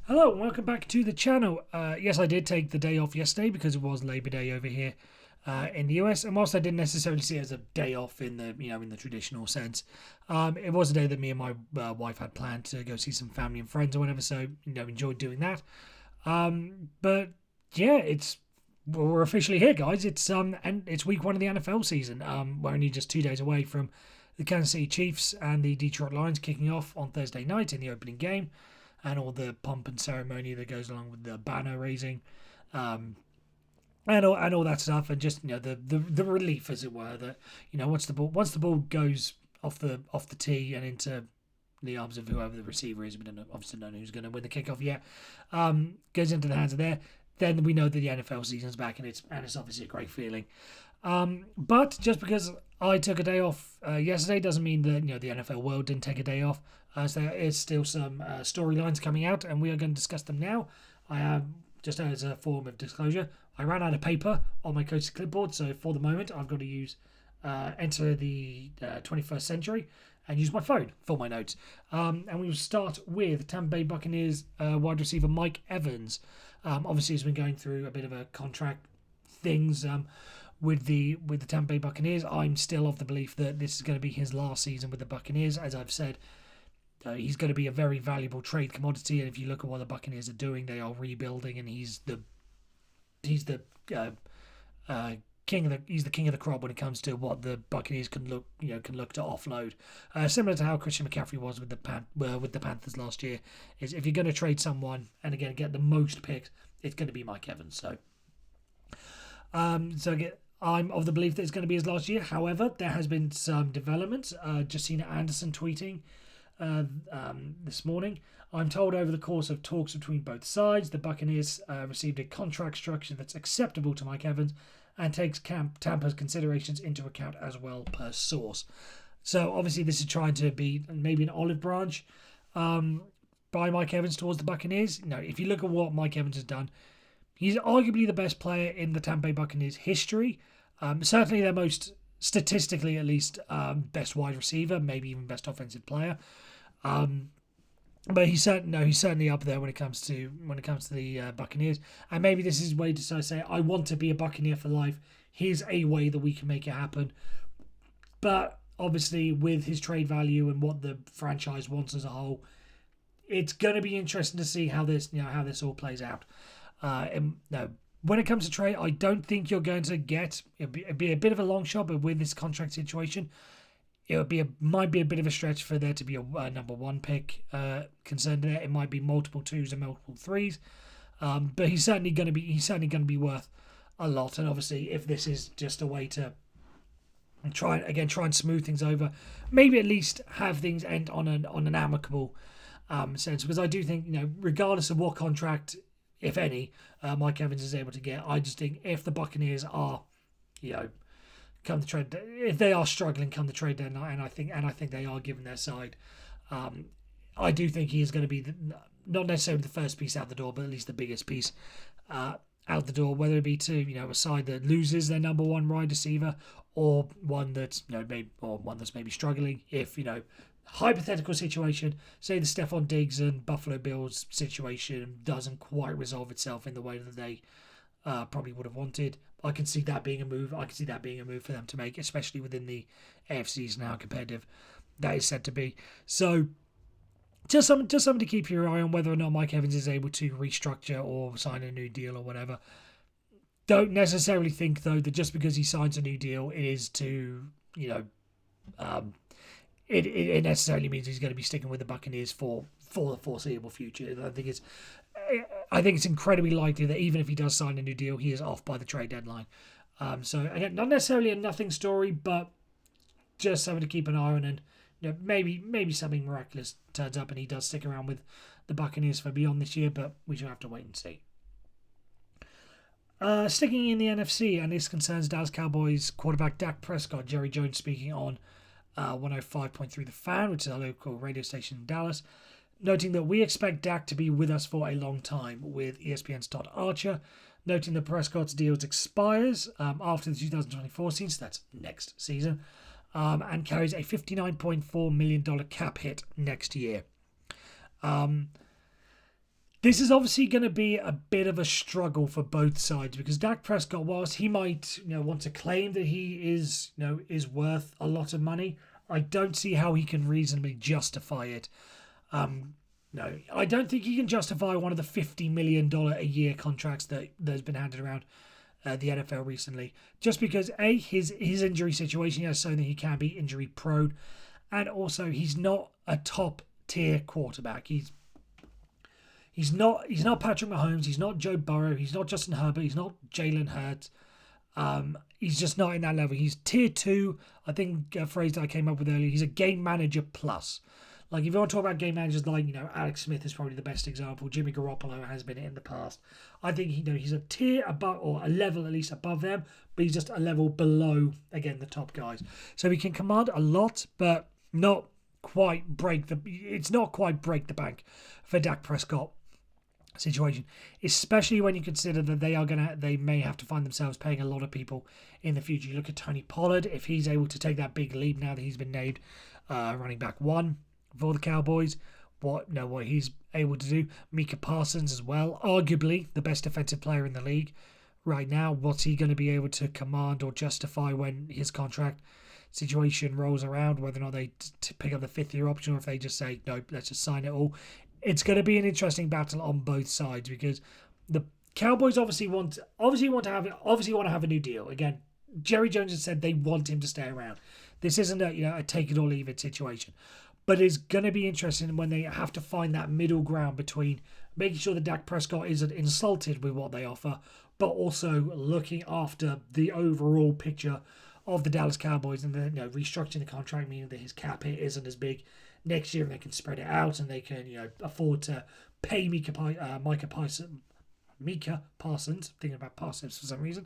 Hello and welcome back to the channel. Yes, I did take the day off yesterday because it was Labor Day over here in the US, and whilst I didn't necessarily see it as a day off in the traditional sense, it was a day that me and my wife had planned to go see some family and friends or whatever. So enjoyed doing that. But yeah, we're officially here, guys. And it's week one of the NFL season. We're only just 2 days away from the Kansas City Chiefs and the Detroit Lions kicking off on Thursday night in the opening game, and all the pomp and ceremony that goes along with the banner raising, and all that stuff, and just the relief, as it were, that once the ball goes off the tee and into the arms of whoever the receiver is, we don't obviously know who's going to win the kickoff yet, goes into the hands of there, then we know that the NFL season's back, and it's obviously a great feeling. But just because I took a day off yesterday doesn't mean that the NFL world didn't take a day off. So there is still some storylines coming out, and we are going to discuss them now. I have, just as a form of disclosure, I ran out of paper on my coach's clipboard, so for the moment I've got to enter the 21st century and use my phone for my notes. And we will start with Tampa Bay Buccaneers wide receiver Mike Evans. Obviously, he's been going through a bit of a contract things with the Tampa Bay Buccaneers. I'm still of the belief that this is going to be his last season with the Buccaneers. As I've said, he's going to be a very valuable trade commodity, and if you look at what the Buccaneers are doing, they are rebuilding, and he's the king of the crop when it comes to what the Buccaneers can look to offload. Similar to how Christian McCaffrey was with the Panthers last year. Is if you're going to trade someone and again get the most picks, it's going to be Mike Evans. So again, I'm of the belief that it's going to be his last year. However, there has been some developments. Justina Anderson tweeting this morning. I'm told over the course of talks between both sides, the Buccaneers received a contract structure that's acceptable to Mike Evans and takes Tampa's considerations into account as well, per source. So obviously this is trying to be maybe an olive branch by Mike Evans towards the Buccaneers. If you look at what Mike Evans has done, he's arguably the best player in the Tampa Bay Buccaneers history. Certainly their most, statistically at least, best wide receiver, maybe even best offensive player. But he's certainly up there when it comes to the Buccaneers. And maybe this is a way to sort of say, I want to be a Buccaneer for life. Here's a way that we can make it happen. But obviously, with his trade value and what the franchise wants as a whole, it's going to be interesting to see how this all plays out. When it comes to trade, I don't think you're going to get. It'd be a bit of a long shot, but with this contract situation, might be a bit of a stretch for there to be a number one pick concerned there. It might be multiple twos and multiple threes, but he's certainly going to be worth a lot. And obviously, if this is just a way to try and smooth things over, maybe at least have things end on an amicable sense. Because I do think regardless of what contract, if any, Mike Evans is able to get, I just think if the Buccaneers are, come the trade, if they are struggling come the trade deadline, and I think they are given their side, I do think he is going to be not necessarily the first piece out the door, but at least the biggest piece out the door, whether it be to a side that loses their number one wide receiver, or one that's maybe struggling. If hypothetical situation, say the Stephon Diggs and Buffalo Bills situation doesn't quite resolve itself in the way that they probably would have wanted, I can see that being a move. For them to make, especially within the AFCs now competitive that is said to be. So just something to keep your eye on, whether or not Mike Evans is able to restructure or sign a new deal or whatever. Don't necessarily think though that just because he signs a new deal, it is to it necessarily means he's going to be sticking with the Buccaneers for the foreseeable future. I think it's incredibly likely that even if he does sign a new deal, he is off by the trade deadline. So again, not necessarily a nothing story, but just something to keep an eye on. And maybe something miraculous turns up and he does stick around with the Buccaneers for beyond this year, but we shall have to wait and see. Sticking in the NFC, and this concerns Dallas Cowboys quarterback Dak Prescott. Jerry Jones speaking on 105.3 The Fan, which is our local radio station in Dallas, noting that we expect Dak to be with us for a long time, with ESPN's Todd Archer noting that Prescott's deal expires after the 2024 season, so that's next season, and carries a $59.4 million cap hit next year. This is obviously going to be a bit of a struggle for both sides because Dak Prescott, whilst he might want to claim that he is worth a lot of money, I don't see how he can reasonably justify it. No, I don't think he can justify one of the $50 million a year contracts that's been handed around the NFL recently. Just because his injury situation has shown that he can be injury prone, and also he's not a top tier quarterback. He's not Patrick Mahomes. He's not Joe Burrow. He's not Justin Herbert. He's not Jalen Hurts. He's just not in that level. He's tier 2. I think a phrase that I came up with earlier. He's a game manager plus. Like if you want to talk about game managers, like Alex Smith is probably the best example. Jimmy Garoppolo has been in the past. I think he's a tier above or a level at least above them, but he's just a level below again the top guys. So he can command a lot, but not quite break the. It's not quite break the bank for Dak Prescott situation, especially when you consider that they may have to find themselves paying a lot of people in the future. You look at Tony Pollard, if he's able to take that big leap now that he's been named running back 1 for the Cowboys, what he's able to do. Micah Parsons as well, arguably the best defensive player in the league right now. What's he going to be able to command or justify when his contract situation rolls around, whether or not they pick up the 5th-year option or if they just say, no, let's just sign it all. It's going to be an interesting battle on both sides because the Cowboys obviously want to have a new deal. Again, Jerry Jones has said they want him to stay around. This isn't a take it or leave it situation. But it's going to be interesting when they have to find that middle ground between making sure that Dak Prescott isn't insulted with what they offer, but also looking after the overall picture of the Dallas Cowboys and then restructuring the contract, meaning that his cap hit isn't as big next year and they can spread it out and they can afford to pay Micah Parsons, thinking about Parsons for some reason,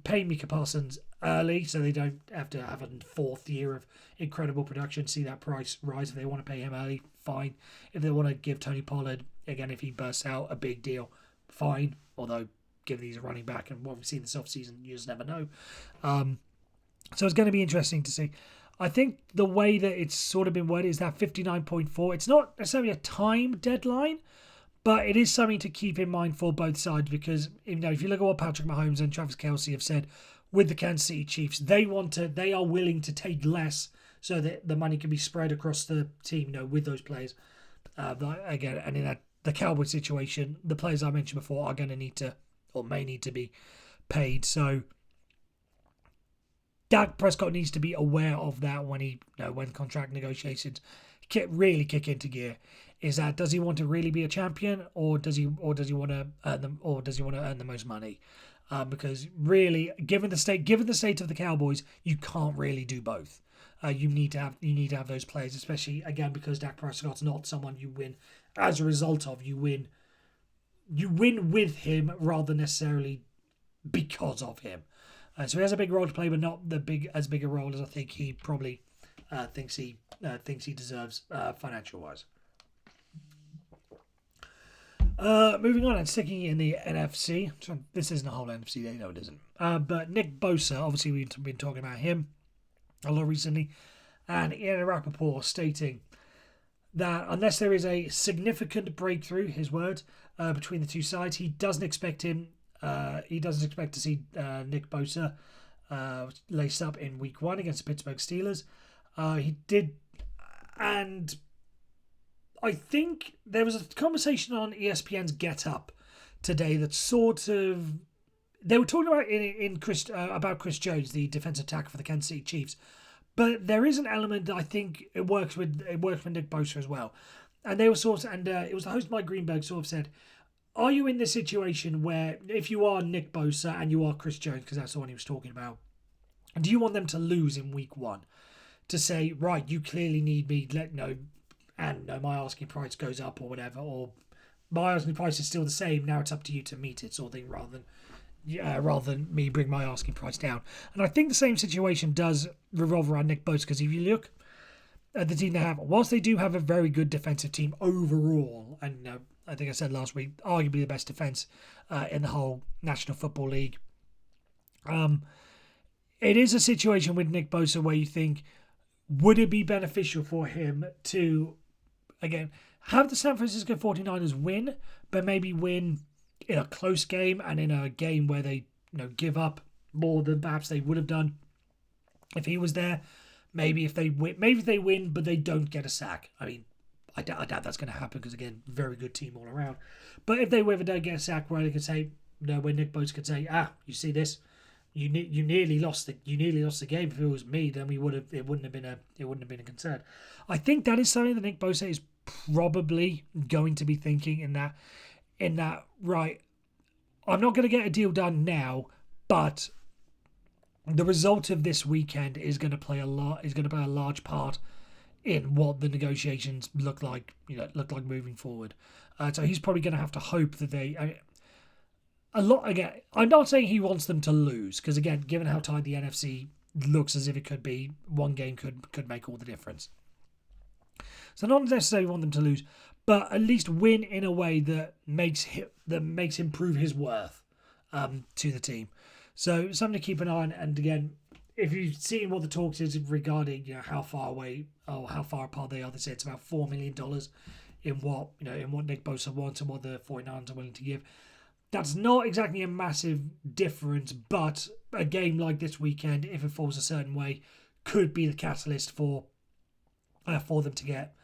pay Micah Parsons early so they don't have to have a 4th year of incredible production, see that price rise. If they want to pay him early, fine. If they want to give Tony Pollard, again, if he bursts out, a big deal, fine. Although, given he's a running back and what we've seen this offseason, you just never know. So it's going to be interesting to see. I think the way that it's sort of been worded is that 59.4. It's not necessarily a time deadline, but it is something to keep in mind for both sides because if you look at what Patrick Mahomes and Travis Kelce have said with the Kansas City Chiefs, they are willing to take less so that the money can be spread across the team, with those players. Again, and in the Cowboys situation, the players I mentioned before are going to need to or may need to be paid. So Dak Prescott needs to be aware of that when when contract negotiations really kick into gear. Is that, does he want to really be a champion, or does he want to earn the most money? Because really, given the state of the Cowboys, you can't really do both. You need to have those players, especially again because Dak Prescott's not someone you win as a result of. You win with him rather than necessarily because of him. So he has a big role to play, but not as big a role as I think he probably thinks he deserves financial wise. Moving on and sticking in the NFC. This isn't a whole NFC day, no it isn't. But Nick Bosa, obviously we've been talking about him a lot recently, and Ian Rappaport stating that unless there is a significant breakthrough, his word, between the two sides, he doesn't expect to see Nick Bosa lace up in Week 1 against the Pittsburgh Steelers. He did, and I think there was a conversation on ESPN's Get Up today that sort of they were talking about about Chris Jones, the defensive tackle for the Kansas City Chiefs, but there is an element that I think it works with Nick Bosa as well, and they were it was the host Mike Greenberg sort of said, are you in this situation where if you are Nick Bosa and you are Chris Jones, because that's the one he was talking about, do you want them to lose in Week 1 to say, right, you clearly need me, my asking price goes up or whatever, or my asking price is still the same, now it's up to you to meet it, sort of thing, rather than me bring my asking price down. And I think the same situation does revolve around Nick Bosa, because if you look at the team they have, whilst they do have a very good defensive team overall, and I think I said last week, arguably the best defense in the whole National Football League, it is a situation with Nick Bosa where you think, would it be beneficial for him to, again, have the San Francisco 49ers win, but maybe win in a close game and in a game where they give up more than perhaps they would have done if he was there. Maybe if they win, but they don't get a sack. I mean, I doubt that's going to happen because, again, very good team all around. But if they win and don't get a sack, where they could say, where Nick Bosa could say, you see this, you nearly lost the game. If it was me, then it wouldn't have been a concern. I think that is something that Nick Bosa is probably going to be thinking in that right. I'm not going to get a deal done now, but the result of this weekend is going to play a large part in what the negotiations look like moving forward. So he's probably going to have to hope that again, I'm not saying he wants them to lose, because again, given how tight the NFC looks as if it could be, one game could make all the difference. So not necessarily want them to lose, but at least win in a way that makes him prove his worth to the team. So something to keep an eye on. And again, if you've seen what the talks is regarding how far away or how far apart they are, they say it's about $4 million in what Nick Bosa wants and what the 49ers are willing to give. That's not exactly a massive difference, but a game like this weekend, if it falls a certain way, could be the catalyst for them to get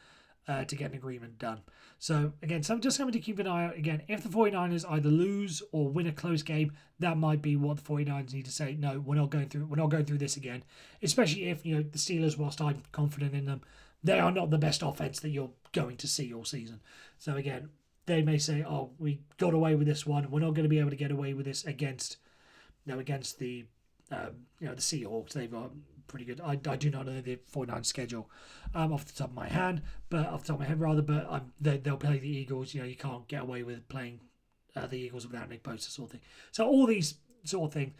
an agreement done. So again, just something to keep an eye out. Again, if the 49ers either lose or win a close game, that might be what the 49ers need to say. No, we're not going through this again. Especially if the Steelers, whilst I'm confident in them, they are not the best offense that you're going to see all season. So again, they may say, we got away with this one. We're not going to be able to get away with this against the Seahawks. They've got pretty good. I do not know the 49 schedule off the top of my head, but they'll play the Eagles. You can't get away with playing the Eagles without Nick Bosa, sort of thing. So all these sort of things,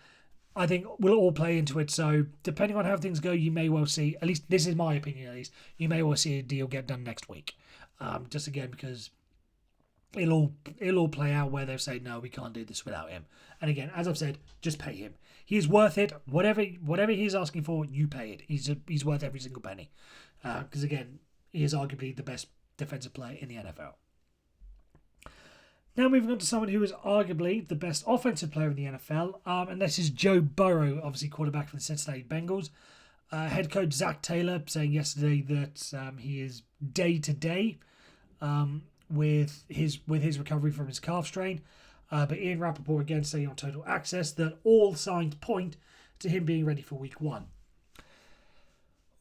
I think, will all play into it. So depending on how things go, you may well see, at least this is my opinion, at least, you may well see a deal get done next week. Just again, because it'll all play out where they'll say, no, we can't do this without him. And again, as I've said, just pay him. He's worth it. Whatever he's asking for, you pay it. He's worth every single penny. Because again, he is arguably the best defensive player in the NFL. Now moving on to someone who is arguably the best offensive player in the NFL, and this is Joe Burrow, obviously quarterback for the Cincinnati Bengals. Head coach Zach Taylor saying yesterday that he is day to day with his recovery from his calf strain. But Ian Rappaport again saying on Total Access that all signs point to him being ready for week 1.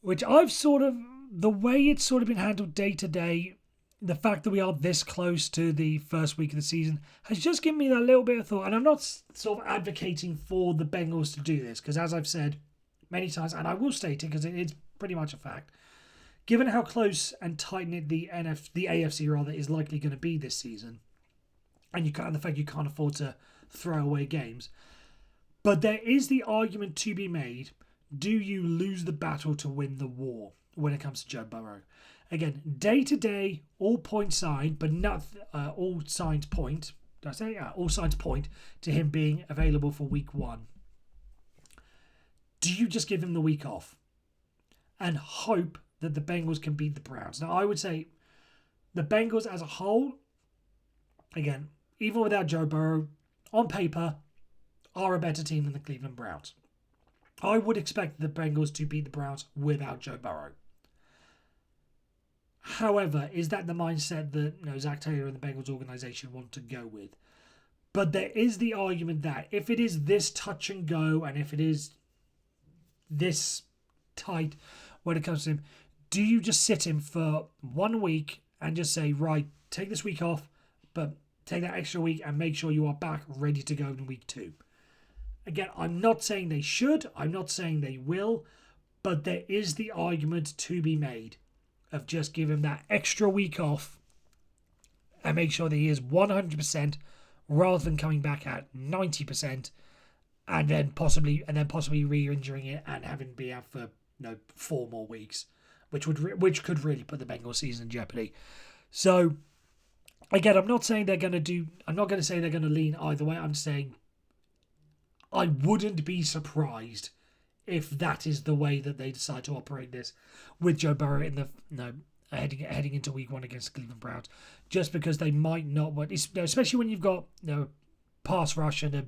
Which the way it's sort of been handled day to day, the fact that we are this close to the first week of the season has just given me that little bit of thought. And I'm not sort of advocating for the Bengals to do this, because as I've said many times, and I will state it because it is pretty much a fact, given how close and tight-knit the AFC rather is likely going to be this season, and the fact you can't afford to throw away games, but there is the argument to be made: do you lose the battle to win the war when it comes to Joe Burrow? Again, day to day, all points signed, but not all signs point. Did I say? Yeah, all signs point to him being available for week 1. Do you just give him the week off and hope that the Bengals can beat the Browns? Now, I would say the Bengals as a whole, again, even without Joe Burrow, on paper, are a better team than the Cleveland Browns. I would expect the Bengals to beat the Browns without Joe Burrow. However, is that the mindset that Zach Taylor and the Bengals organization want to go with? But there is the argument that if it is this touch and go, and if it is this tight when it comes to him, do you just sit him for 1 week and just say, right, take this week off, but take that extra week and make sure you are back ready to go in week 2? Again, I'm not saying they should, I'm not saying they will, but there is the argument to be made of just give him that extra week off and make sure that he is 100% rather than coming back at 90% and then possibly re-injuring it and having to be out for 4 more weeks, which could really put the Bengals season in jeopardy. So again, I'm not going to say they're going to lean either way. I'm saying I wouldn't be surprised if that is the way that they decide to operate this with Joe Burrow in the heading into week 1 against the Cleveland Browns, just because they might not want, especially when you've got pass rush and a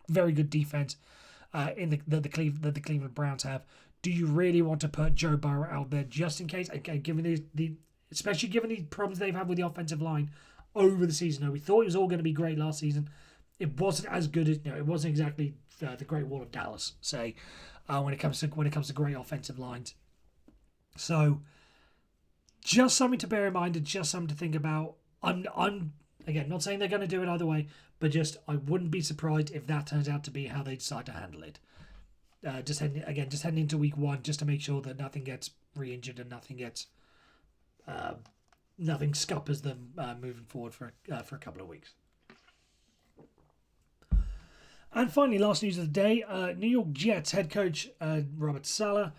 very good defense in the Cleveland Browns have. Do you really want to put Joe Burrow out there just in case? Again, especially given the problems they've had with the offensive line over the season. Now, we thought it was all going to be great last season. It wasn't as good as it wasn't exactly the Great Wall of Dallas, say, when it comes to great offensive lines. So, just something to bear in mind and just something to think about. I'm again not saying they're going to do it either way, but just I wouldn't be surprised if that turns out to be how they decide to handle it. Just heading into week 1, just to make sure that nothing gets re-injured and nothing scuppers them moving forward for a couple of weeks. And finally, last news of the day: New York Jets head coach Robert Saleh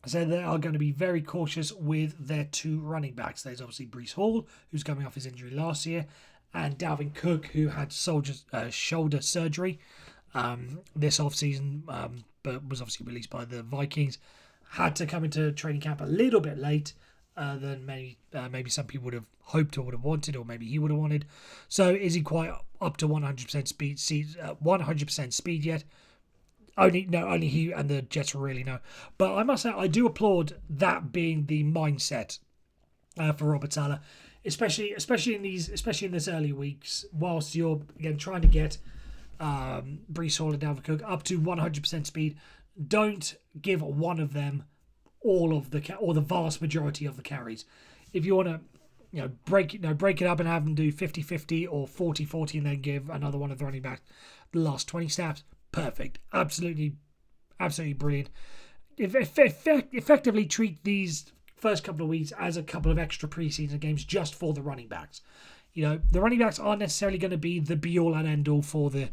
said they are going to be very cautious with their 2 running backs. There's obviously Breece Hall, who's coming off his injury last year, and Dalvin Cook, who had shoulder surgery this offseason, but was obviously released by the Vikings. Had to come into training camp a little bit late than maybe some people would have hoped or would have wanted, or maybe he would have wanted. So is he quite up to 100% speed? 100% speed yet? Only he and the Jets really know. But I must say, I do applaud that being the mindset for Robert Saleh, especially in this early weeks, whilst you're again trying to get Breece Hall and Dalvin Cook up to 100% speed. Don't give one of them all of the vast majority of the carries. If you want to break it up and have them do 50-50 or 40-40 and then give another one of the running backs the last 20 snaps, perfect. Absolutely brilliant. Effectively treat these first couple of weeks as a couple of extra preseason games just for the running backs. The running backs aren't necessarily going to be the be-all and end-all for the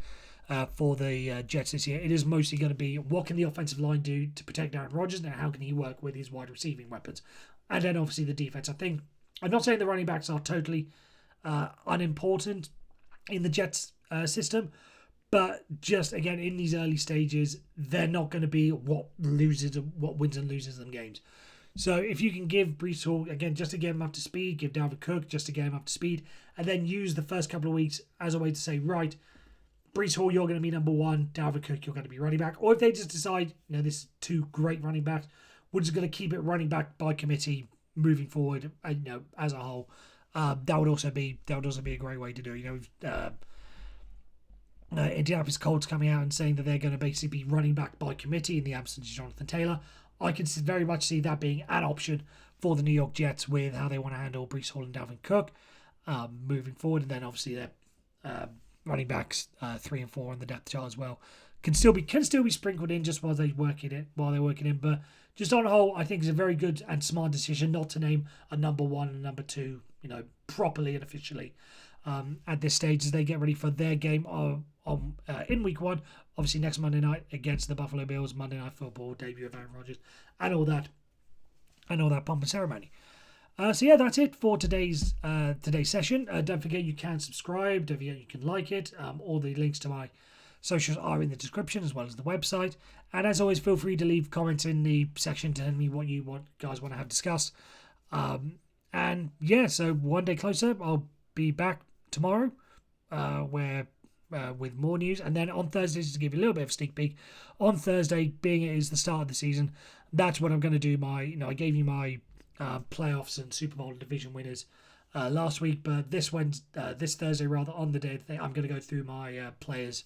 Jets this year. It is mostly going to be what can the offensive line do to protect Aaron Rodgers and how can he work with his wide receiving weapons. And then obviously the defense. I'm not saying the running backs are totally unimportant in the Jets system, but just again in these early stages, they're not going to be what wins and loses them games. So if you can give Breece Hall, again, just to get him up to speed, give Dalvin Cook just to get him up to speed, and then use the first couple of weeks as a way to say, right, Breece Hall, you're going to be number 1, Dalvin Cook, you're going to be running back. Or if they just decide, this is 2 great running backs, we're just going to keep it running back by committee moving forward, as a whole. That would also be a great way to do it. Indianapolis Colts coming out and saying that they're going to basically be running back by committee in the absence of Jonathan Taylor. I can very much see that being an option for the New York Jets with how they want to handle Breece Hall and Dalvin Cook moving forward. And then obviously their running backs 3 and 4 on the depth chart as well can still be sprinkled in just while they're working in. But just on the whole, I think it's a very good and smart decision not to name a number 1 and number 2, properly and officially at this stage as they get ready for their game in week 1. Obviously next Monday night against the Buffalo Bills, Monday Night Football, debut of Aaron Rodgers, and all that pomp and ceremony. So yeah, that's it for today's session. Don't forget you can subscribe. Don't forget you can like it. All the links to my socials are in the description as well as the website. And as always, feel free to leave comments in the section telling me what you guys want to have discussed. And yeah, so one day closer. I'll be back tomorrow, with more news, and then on Thursday, just to give you a little bit of a sneak peek, on Thursday, being it is the start of the season, that's when I'm going to do my, I gave you my playoffs and Super Bowl division winners last week, but this Thursday, rather, on the day of the thing, I'm going to go through my players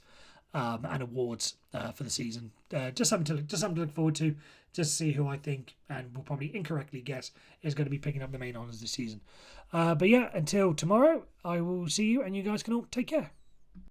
and awards for the season. Just something to look forward to, just to see who I think, and will probably incorrectly guess, is going to be picking up the main honours this season. But yeah, until tomorrow, I will see you, and you guys can all take care.